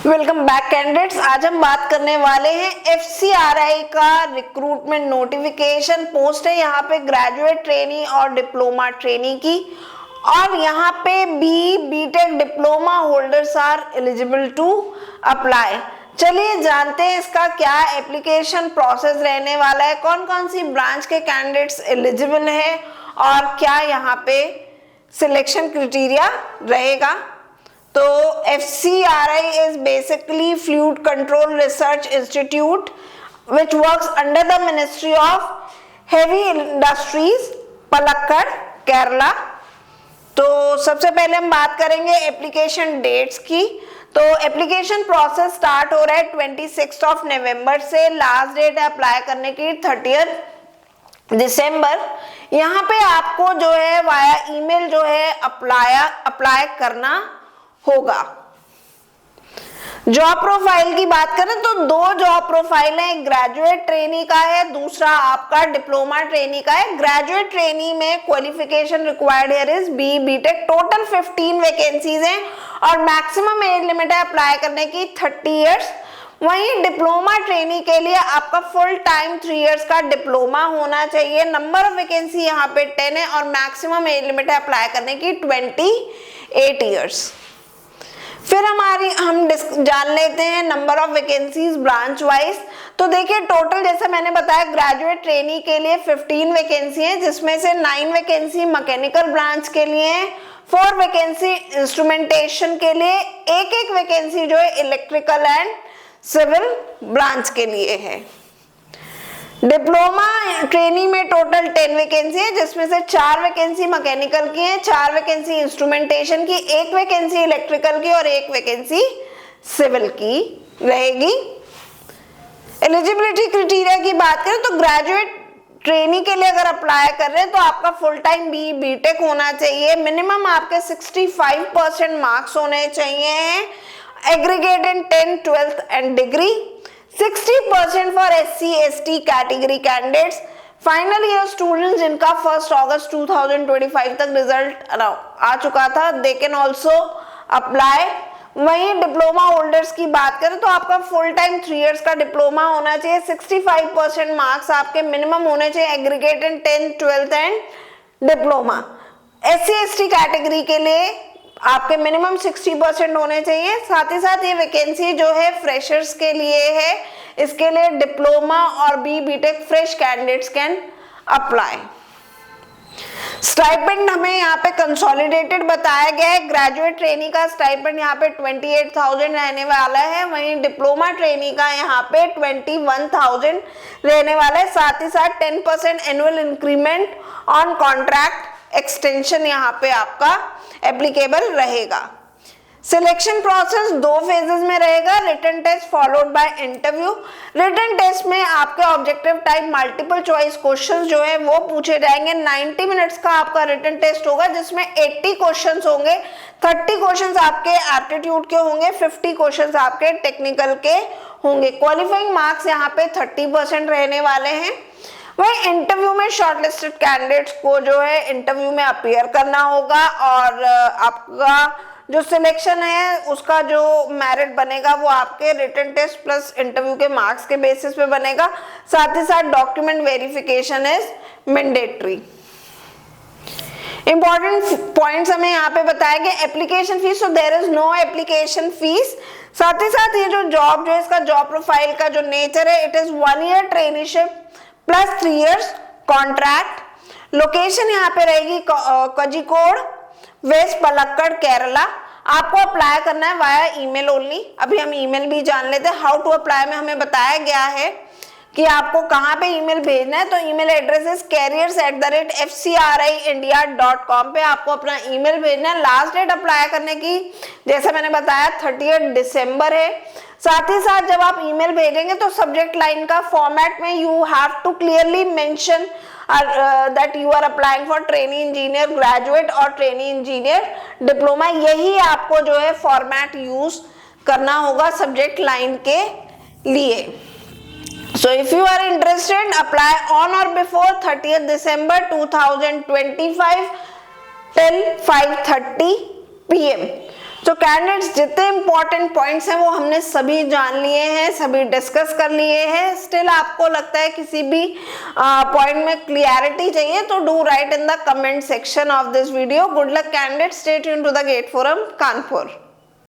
Welcome back candidates. आज हम बात करने वाले हैं एफसीआरआई का रिक्रूटमेंट नोटिफिकेशन पोस्ट है यहाँ पे ग्रेजुएट ट्रेनी और डिप्लोमा ट्रेनी की, और यहाँ पे BTech diploma holders are eligible to apply. चलिए जानते हैं इसका क्या एप्लीकेशन प्रोसेस रहने वाला है, कौन कौन सी ब्रांच के कैंडिडेट्स एलिजिबल है और क्या यहाँ पे सिलेक्शन क्राइटेरिया रहेगा। तो FCRI is basically Fluid Control Research Institute which works under the Ministry of Heavy Industries, Palakkad, Kerala. तो सबसे पहले हम बात करेंगे एप्लीकेशन डेट्स की। तो एप्लीकेशन प्रोसेस स्टार्ट हो रहा है 26 नवंबर से, लास्ट डेट है अप्लाई करने की 30 दिसंबर। यहाँ पे आपको जो है वाया ईमेल जो है अप्लाई करना होगा। जॉब प्रोफाइल की बात करें तो दो जॉब प्रोफाइल है, ग्रेजुएट ट्रेनी का है, दूसरा आपका डिप्लोमा ट्रेनी का है। ग्रेजुएट ट्रेनी में qualification required here is BTech. Total 15 vacancies हैं और मैक्सिमम एज लिमिट है अप्लाई करने की 30 इयर्स। वहीं डिप्लोमा ट्रेनी के लिए आपका फुल टाइम 3 इयर्स का डिप्लोमा होना चाहिए। नंबर ऑफ वैकेंसी यहाँ पे 10 है और मैक्सिमम एज लिमिट है अप्लाई करने की 28 इयर्स। फिर हम जान लेते हैं number of vacancies branch wise. तो देखिए टोटल जैसे मैंने बताया ग्रेजुएट ट्रेनी के लिए 15 वैकेंसी है, जिसमें से 9 वैकेंसी मैकेनिकल ब्रांच के लिए है, 4 वैकेंसी इंस्ट्रूमेंटेशन के लिए, एक वैकेंसी जो है इलेक्ट्रिकल एंड सिविल ब्रांच के लिए है। डिप्लोमा ट्रेनी में टोटल 10 वैकेंसी है, जिसमें से 4 वैकेंसी मैकेनिकल की है, 4 वैकेंसी इंस्ट्रूमेंटेशन की, 1 वैकेंसी इलेक्ट्रिकल की और 1 वैकेंसी सिविल की रहेगी। एलिजिबिलिटी क्राइटेरिया की बात करें तो ग्रेजुएट ट्रेनी के लिए अगर अप्लाई कर रहे हैं तो आपका फुल टाइम बीटेक होना चाहिए। मिनिमम आपके 65% मार्क्स होने चाहिए, aggregate in 10th 12th and degree. 60% for SC/ST category candidates. Final year students जिनका 1 अगस्त 2025 तक रिजल्ट आ चुका था, दे कैन ऑल्सो अप्लाई। वहीं डिप्लोमा होल्डर्स की बात करें तो आपका फुल टाइम 3 इयर्स का डिप्लोमा होना चाहिए, 65% मार्क्स आपके मिनिमम होने चाहिए, aggregate in 10th 12th and diploma. SC/ST category के लिए आपके मिनिमम 60% होने चाहिए। साथ ही साथ ये वैकेंसी जो है फ्रेशर्स के लिए है, इसके लिए डिप्लोमा और BTech fresh candidates can apply. Stipend हमें यहाँ पे कंसोलिडेटेड बताया गया है। ग्रेजुएट ट्रेनी का स्टाइपेंड यहाँ पे 28,000 रहने वाला है, वहीं डिप्लोमा ट्रेनी का यहाँ पे 21,000 रहने वाला है। साथ ही साथ 10% annual increment on contract extension यहाँ पे आपका एप्लीकेबल रहेगा। सिलेक्शन प्रोसेस 2 फेजेस में रहेगा, written test followed by interview. Written test में आपके objective type multiple choice questions जो है वो पूछे जाएंगे। 90 मिनट्स का आपका रिटन टेस्ट होगा, जिसमें 80 क्वेश्चंस होंगे, 30 क्वेश्चंस आपके एप्टीट्यूड के होंगे, 50 क्वेश्चंस आपके टेक्निकल के होंगे। क्वालिफाइंग मार्क्स यहाँ पे 30% रहने वाले हैं। वही इंटरव्यू में शॉर्टलिस्टेड कैंडिडेट्स को जो है इंटरव्यू में अपीयर करना होगा और आपका जो सिलेक्शन है उसका जो मेरिट बनेगा वो आपके रिटन टेस्ट प्लस इंटरव्यू के मार्क्स के बेसिस पे बनेगा। साथ ही साथ document verification is mandatory. Important points हमें यहाँ पे बताया गया। Application fees, so there is no application fees. साथ ही साथ ये जो जॉब जो है इसका जॉब प्रोफाइल का जो नेचर है, it is 1 year traineeship plus 3 years contract. Location यहाँ पे रहेगी कोझिकोड, वेस्ट पलक्कड़, केरला। आपको अप्लाई करना है वाया ईमेल ओनली। अभी हम ईमेल भी जान लेते हैं। हाउ टू अप्लाई में हमें बताया गया है कि आपको कहाँ पे ईमेल भेजना है। तो ईमेल एड्रेस इज careers@fcriindia.com पे आपको अपना ईमेल भेजना है। लास्ट डेट अप्लाई करने की जैसे मैंने बताया 30 दिसंबर है। साथ ही साथ जब आप ईमेल भेजेंगे तो सब्जेक्ट लाइन का फॉर्मेट में you have to clearly mention that you are applying for trainee engineer graduate और ट्रेनी इंजीनियर डिप्लोमा। यही आपको जो है फॉर्मेट यूज करना होगा सब्जेक्ट लाइन के लिए। So if you are interested, apply on or before 30th December 2025 till 5:30 PM. तो कैंडिडेट्स जितने इंपॉर्टेंट पॉइंट्स हैं वो हमने सभी जान लिए हैं, सभी डिस्कस कर लिए हैं। स्टिल आपको लगता है किसी भी पॉइंट में क्लियरिटी चाहिए तो do write in the comment section of this video. Good luck candidates, stay tuned to the GATE forum Kanpur.